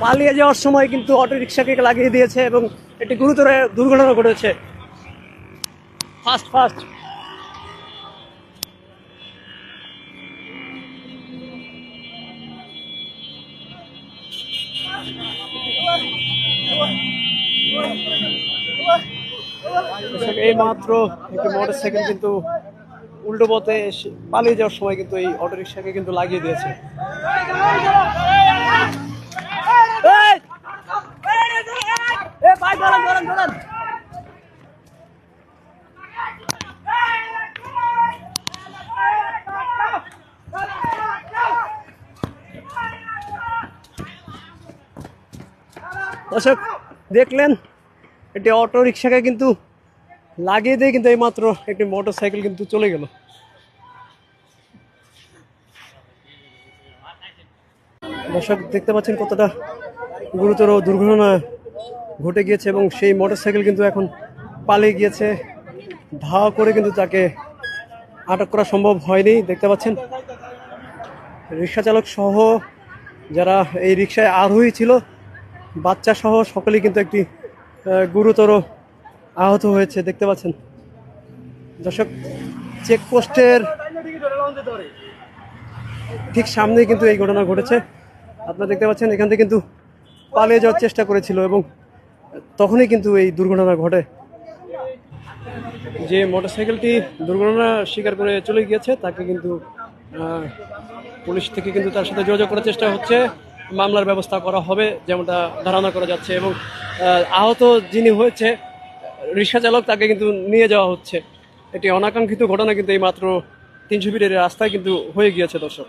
পালিয়ে যাওয়ার সময় কিন্তু অটো রিক্সাকে লাগিয়ে দিয়েছে এবং একটি গুরুতর দুর্ঘটনা ঘটেছে। ফাস্ট ফাস্ট এই মাত্র একটি মোটরসাইকেল কিন্তু উল্টো পথে পালিয়ে যাওয়ার সময় কিন্তু এই অটো রিক্সাকে কিন্তু লাগিয়ে দিয়েছে। দর্শক দেখলেন একটি অটো রিক্সাকে কিন্তু লাগিয়ে দিয়ে কিন্তু এইমাত্র একটি মোটরসাইকেল কিন্তু চলে গেল। দর্শক দেখতে পাচ্ছেন কতটা গুরুতর দুর্ঘটনা ঘটে গিয়েছে এবং সেই মোটরসাইকেল কিন্তু এখন পালিয়ে গিয়েছে। ধাওয়া করে কিন্তু তাকে আটক করা সম্ভব হয়নি। দেখতে পাচ্ছেন রিক্সা চালক সহ যারা এই রিক্সায় আরোহী ছিল, বাচ্চা সহ সকলেই কিন্তু একটি গুরুতর আহত হয়েছে। দেখতে পাচ্ছেন দর্শক চেকপোস্টের ঠিক সামনেই কিন্তু এই ঘটনা ঘটেছে। আপনারা দেখতে পাচ্ছেন এখান থেকে কিন্তু পালিয়ে যাওয়ার চেষ্টা করেছিল এবং তখনই কিন্তু এই দুর্ঘটনা ঘটে। যে মোটরসাইকেলটি দুর্ঘটনা স্বীকার করে চলে গিয়েছে তাকে কিন্তু পুলিশ থেকে কিন্তু তার সাথে যোগাযোগ করার চেষ্টা হচ্ছে, মামলার ব্যবস্থা করা হবে যেমনটা ধারণা করা যাচ্ছে এবং আহত যিনি হয়েছে রিক্সা চালক তাকে কিন্তু নিয়ে যাওয়া হচ্ছে। এটি অনাকাঙ্ক্ষিত ঘটনা কিন্তু এই মাত্র 300 ফিটের রাস্তায় কিন্তু হয়ে গিয়েছে দর্শক।